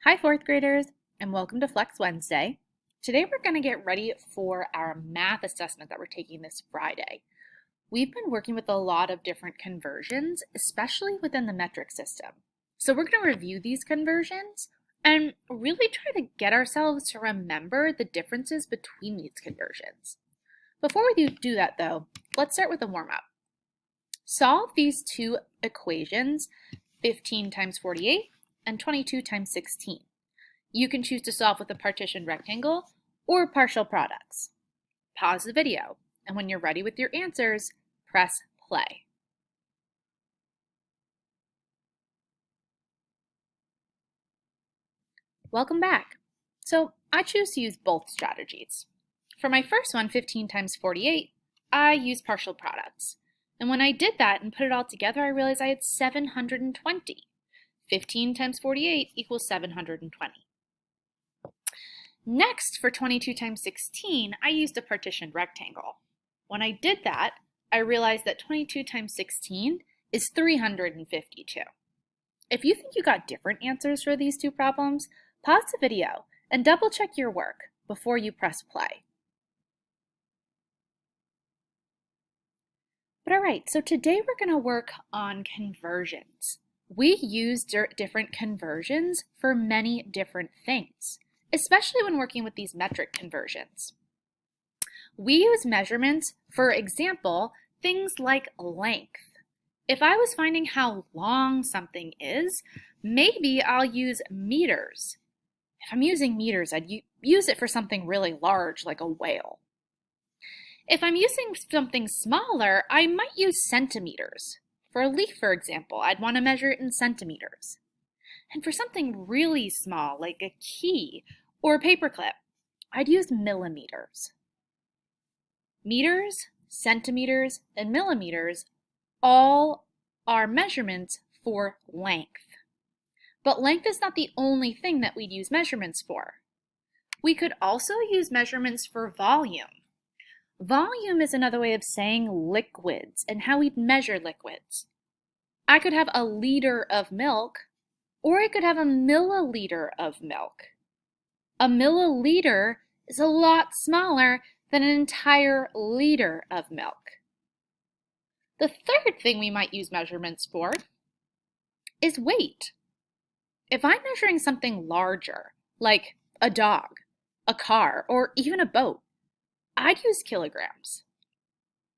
Hi, fourth graders, and welcome to Flex Wednesday. Today we're going to get ready for our math assessment that we're taking this Friday. We've been working with a lot of different conversions, especially within the metric system. So we're going to review these conversions and really try to get ourselves to remember the differences between these conversions. Before we do that though, let's start with a warm-up. Solve these two equations, 15 times 48 and 22 times 16. You can choose to solve with a partitioned rectangle or partial products. Pause the video, and when you're ready with your answers, press play. Welcome back. So I choose to use both strategies. For my first one, 15 times 48, I used partial products. And when I did that and put it all together, I realized I had 720. 15 times 48 equals 720. Next, for 22 times 16, I used a partitioned rectangle. When I did that, I realized that 22 times 16 is 352. If you think you got different answers for these two problems, pause the video and double check your work before you press play. But all right, so today we're going to work on conversions. We use different conversions for many different things, especially when working with these metric conversions. We use measurements, for example, things like length. If I was finding how long something is, maybe I'll use meters. If I'm using meters, I'd use it for something really large like a whale. If I'm using something smaller, I might use centimeters. For a leaf, for example, I'd want to measure it in centimeters. And for something really small, like a key or a paperclip, I'd use millimeters. Meters, centimeters, and millimeters all are measurements for length. But length is not the only thing that we'd use measurements for. We could also use measurements for volume. Volume is another way of saying liquids and how we'd measure liquids. I could have a liter of milk, or I could have a milliliter of milk. A milliliter is a lot smaller than an entire liter of milk. The third thing we might use measurements for is weight. If I'm measuring something larger, like a dog, a car, or even a boat, I'd use kilograms.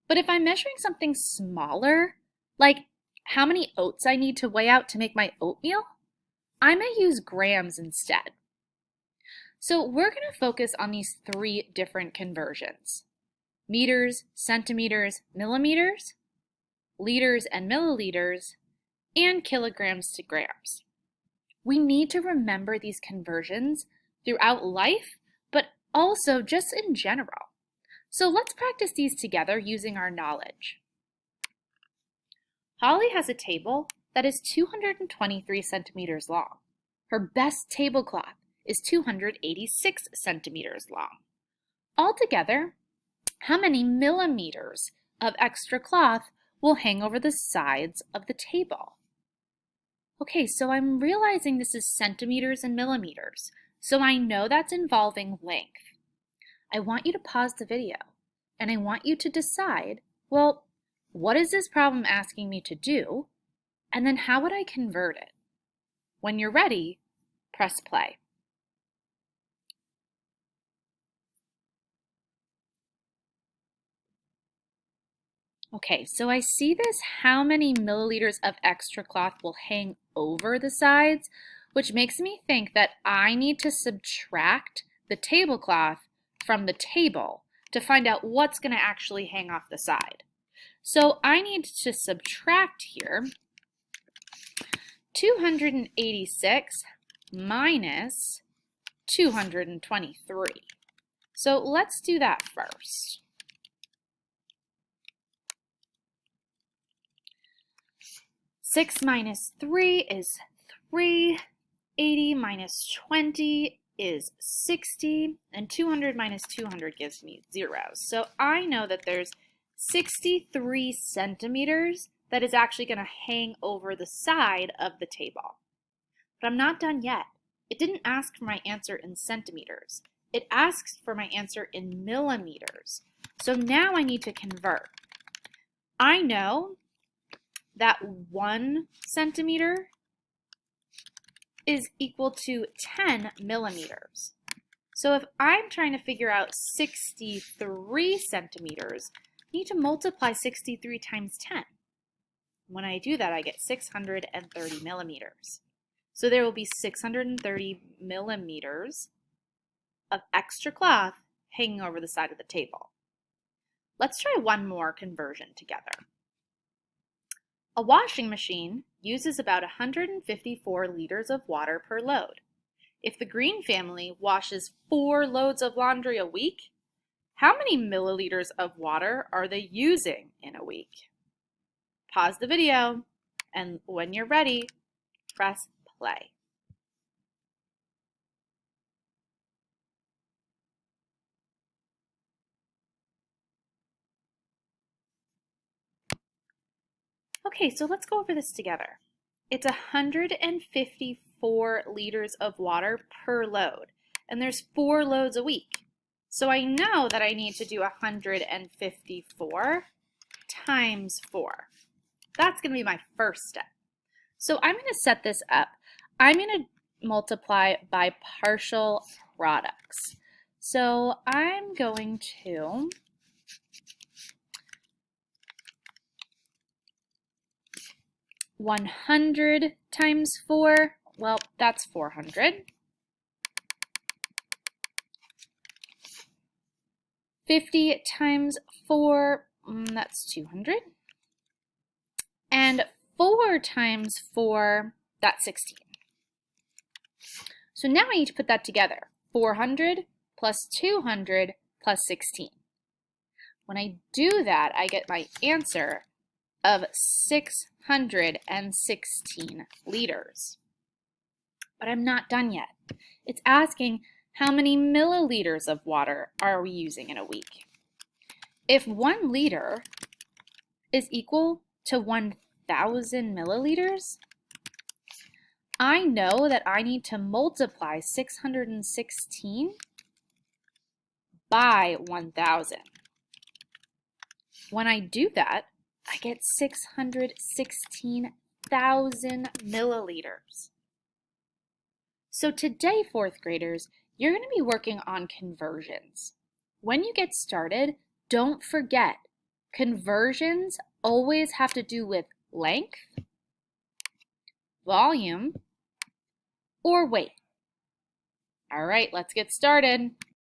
But if I'm measuring something smaller, like how many oats I need to weigh out to make my oatmeal, I may use grams instead. So we're going to focus on these three different conversions: meters, centimeters, millimeters, liters and milliliters, and kilograms to grams. We need to remember these conversions throughout life, but also just in general. So let's practice these together using our knowledge. Holly has a table that is 223 centimeters long. Her best tablecloth is 286 centimeters long. Altogether, how many millimeters of extra cloth will hang over the sides of the table? Okay, so I'm realizing this is centimeters and millimeters, so I know that's involving length. I want you to pause the video, and I want you to decide, well, what is this problem asking me to do? And then how would I convert it? When you're ready, press play. Okay, so I see this, how many milliliters of extra cloth will hang over the sides, which makes me think that I need to subtract the tablecloth from the table to find out what's going to actually hang off the side. So I need to subtract here 286 minus 223. So let's do that first. Six minus 3 is 3. 80 minus 20 is 60, and 200 minus 200 gives me 0. So I know that there's 63 centimeters that is actually going to hang over the side of the table. But I'm not done yet. It didn't ask for my answer in centimeters. It asks for my answer in millimeters. So now I need to convert. I know that 1 centimeter is equal to 10 millimeters. So if I'm trying to figure out 63 centimeters, I need to multiply 63 times 10. When I do that, I get 630 millimeters. So there will be 630 millimeters of extra cloth hanging over the side of the table. Let's try one more conversion together. A washing machine uses about 154 liters of water per load. If the Green family washes 4 loads of laundry a week, how many milliliters of water are they using in a week? Pause the video, and when you're ready, press play. Okay, so let's go over this together. It's 154 liters of water per load, and there's 4 loads a week. So I know that I need to do 154 times 4. That's going to be my first step. So I'm going to set this up. I'm going to multiply by partial products. So I'm going to 100 times 4, well, that's 400. 50 times 4, that's 200. And 4 times 4, that's 16. So now I need to put that together. 400 plus 200 plus 16. When I do that, I get my answer of 616 liters. But I'm not done yet. It's asking how many milliliters of water are we using in a week. If 1 liter is equal to 1,000 milliliters, I know that I need to multiply 616 by 1,000. When I do that, I get 616,000 milliliters. So today, 4th graders, you're going to be working on conversions. When you get started, don't forget, conversions always have to do with length, volume, or weight. All right, let's get started.